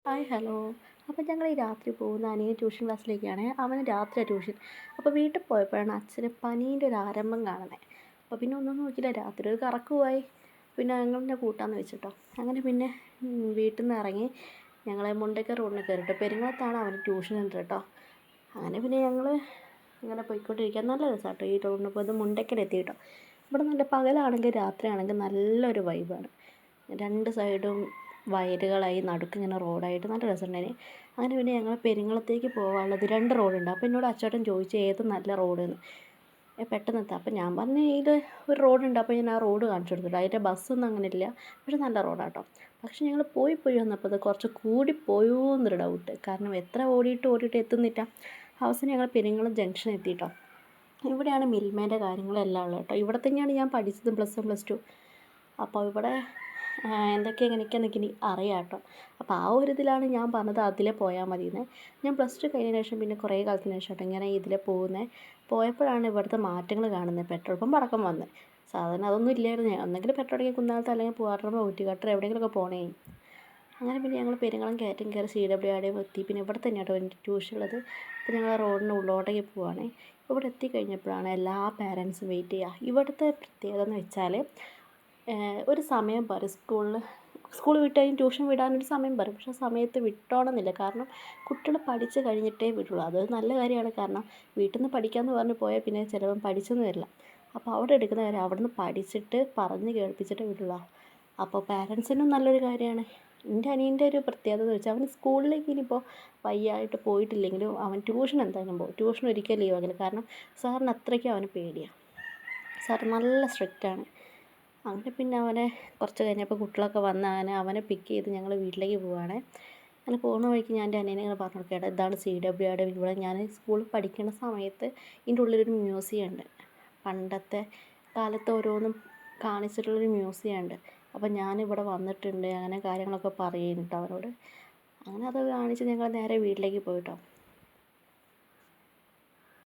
Hi hello. അപ്പോൾ ഞങ്ങൾ ഈ രാത്രി പോകുന്ന അനിയൻ ട്യൂഷൻ ക്ലാസ്സിലേക്കാണ്. അവന് രാത്രിയാണ് ട്യൂഷൻ. അപ്പോൾ വീട്ടിൽ പോയപ്പോഴാണ് അച്ഛന് പനീൻ്റെ ഒരു ആരംഭം കാണുന്നത്. അപ്പോൾ പിന്നെ ഒന്നും നോക്കിയില്ല, രാത്രി ഒരു കറക്കമായി. പിന്നെ ഞങ്ങളെന്നെ കൂട്ടാമെന്ന് വെച്ചിട്ടോ. അങ്ങനെ പിന്നെ വീട്ടിൽ നിന്ന് ഇറങ്ങി ഞങ്ങൾ മുണ്ടക്കൽ റോഡിന് കയറിട്ടോ. പെരുങ്ങളത്താണ് അവന് ട്യൂഷൻ സെൻ്റർ കേട്ടോ. അങ്ങനെ പിന്നെ ഞങ്ങൾ ഇങ്ങനെ പോയിക്കൊണ്ടിരിക്കുക. നല്ല രസമാട്ടോ ഈ റോഡിന്. ഇപ്പോൾ ഇത് മുണ്ടക്കലെത്തി കേട്ടോ. ഇവിടെ നല്ല പകലാണെങ്കിൽ രാത്രിയാണെങ്കിൽ നല്ലൊരു വൈബാണ്. രണ്ട് സൈഡും വയലുകളായി നടുക്കിങ്ങനെ റോഡായിട്ട് നല്ല രസമുണ്ടായിന്. അങ്ങനെ പിന്നെ ഞങ്ങൾ പെരിങ്ങളത്തേക്ക് പോകാനുള്ളത് 2 റോഡുണ്ട്. അപ്പോൾ എന്നോട് അച്ചേട്ടൻ ചോദിച്ചു ഏത് നല്ല റോഡെന്ന്. പെട്ടെന്ന് എത്താം. അപ്പോൾ ഞാൻ പറഞ്ഞു ഇത് ഒരു റോഡുണ്ട്. അപ്പോൾ ഞാൻ ആ റോഡ് കാണിച്ചു കൊടുത്തിട്ട് അതിൻ്റെ ബസ്സൊന്നും അങ്ങനെ ഇല്ല, പക്ഷെ നല്ല റോഡാട്ടോ. പക്ഷെ ഞങ്ങൾ പോയി വന്നപ്പോൾ അത് കുറച്ച് കൂടി പോയോ എന്നൊരു ഡൗട്ട്. കാരണം എത്ര ഓടിയിട്ട് എത്തുന്നില്ല. അവസാനം ഞങ്ങൾ പെരിങ്ങളം ജംഗ്ഷൻ എത്തിയിട്ടോ. ഇവിടെയാണ് മിൽമേൻ്റെ കാര്യങ്ങളെല്ലാം ഉള്ളത് കേട്ടോ. ഇവിടെ തന്നെയാണ് ഞാൻ പഠിച്ചത് +1 +2. അപ്പോൾ ഇവിടെ എന്തൊക്കെ എങ്ങനെയൊക്കെയാണെന്നൊക്കെ ഇനി അറിയാം കേട്ടോ. അപ്പോൾ ആ ഒരു ഇതിലാണ് ഞാൻ പറഞ്ഞത് അതിലേ പോയാൽ മതിയെന്ന്. ഞാൻ +2 കഴിഞ്ഞതിന് ശേഷം പിന്നെ കുറേ കാലത്തിന് ശേഷം കേട്ടോ ഇങ്ങനെ ഇതിലേ പോകുന്നത്. പോയപ്പോഴാണ് ഇവിടുത്തെ മാറ്റങ്ങൾ കാണുന്നത്. പെട്രോൾ പമ്പ് അടക്കം വന്ന്. സാധാരണ അതൊന്നും ഇല്ലായിരുന്നു. ഒന്നെങ്കിൽ പെട്രോൾ അടിക്കാൻ കുന്നാലത്ത് അല്ലെങ്കിൽ പൂവാട്ടുപറമ്പ് ഊട്ടിക്കട്ടർ എവിടെയെങ്കിലുമൊക്കെ പോണേ. അങ്ങനെ പിന്നെ ഞങ്ങൾ പെരുങ്ങളം കയറ്റം കയറി CWRDയും എത്തി. പിന്നെ ഇവിടെ തന്നെ കേട്ടോ എൻ്റെ ട്യൂഷൻ ഉള്ളത്. അപ്പോൾ ഞങ്ങൾ റോഡിൻ്റെ ഉള്ളോട്ടേക്ക് പോവുകയാണ്. ഇവിടെ എത്തിക്കഴിഞ്ഞപ്പോഴാണ് എല്ലാ പാരൻസും വെയിറ്റ് ചെയ്യുക. ഇവിടുത്തെ പ്രത്യേകത എന്ന് വെച്ചാൽ ഒരു സമയം പറയും സ്കൂൾ വിട്ട് കഴിഞ്ഞ് ട്യൂഷൻ വിടാനൊരു സമയം പറയും. പക്ഷേ സമയത്ത് വിട്ടോണമെന്നില്ല. കാരണം കുട്ടികൾ പഠിച്ച് കഴിഞ്ഞിട്ടേ വിടുള്ളൂ. അതൊരു നല്ല കാര്യമാണ്. കാരണം വീട്ടിൽ നിന്ന് പഠിക്കാമെന്ന് പറഞ്ഞ് പോയാൽ പിന്നെ ചിലപ്പം പഠിച്ചൊന്നും വരില്ല. അപ്പോൾ അവിടെ എടുക്കുന്ന കാര്യം അവിടെ നിന്ന് പഠിച്ചിട്ട് പറഞ്ഞ് കേൾപ്പിച്ചിട്ട് വിടുള്ളൂ. അപ്പോൾ പാരൻസിനും നല്ലൊരു കാര്യമാണ്. എൻ്റെ അനിയൻ്റെ ഒരു പ്രത്യേകത എന്ന് വെച്ചാൽ അവൻ സ്കൂളിലേക്ക് ഇനിയിപ്പോൾ വയ്യായിട്ട് പോയിട്ടില്ലെങ്കിലും അവൻ ട്യൂഷൻ എന്തായാലും പോകും. ട്യൂഷൻ ഒരിക്കലും ലീവാക്കില്ല. കാരണം സാറിന് അത്രയ്ക്കും അവന് പേടിയാണ്. സാർ നല്ല സ്ട്രിക്റ്റാണ്. അങ്ങനെ പിന്നെ അവനെ കുറച്ച് കഴിഞ്ഞപ്പോൾ കുട്ടികളൊക്കെ വന്ന് അവനെ പിക്ക് ചെയ്ത് ഞങ്ങൾ വീട്ടിലേക്ക് പോവുകയാണ്. അങ്ങനെ പോകുന്ന വഴിക്ക് ഞാൻ എൻ്റെ അനിയനെ ഇങ്ങനെ പറഞ്ഞു കൊടുക്കുകയാണ്, ഇതാണ് CWRD. ഇവിടെ ഞാൻ സ്കൂളിൽ പഠിക്കുന്ന സമയത്ത് ഇതിൻ്റെ ഉള്ളിലൊരു മ്യൂസിയം ഉണ്ട്. പണ്ടത്തെ കാലത്ത് ഓരോന്നും കാണിച്ചിട്ടുള്ളൊരു മ്യൂസിയം ഉണ്ട്. അപ്പോൾ ഞാനിവിടെ വന്നിട്ടുണ്ട് അങ്ങനെ കാര്യങ്ങളൊക്കെ പറയുന്നു കേട്ടോ അവനോട്. അങ്ങനെ അത് കാണിച്ച് ഞങ്ങൾ നേരെ വീട്ടിലേക്ക് പോയിട്ടോ.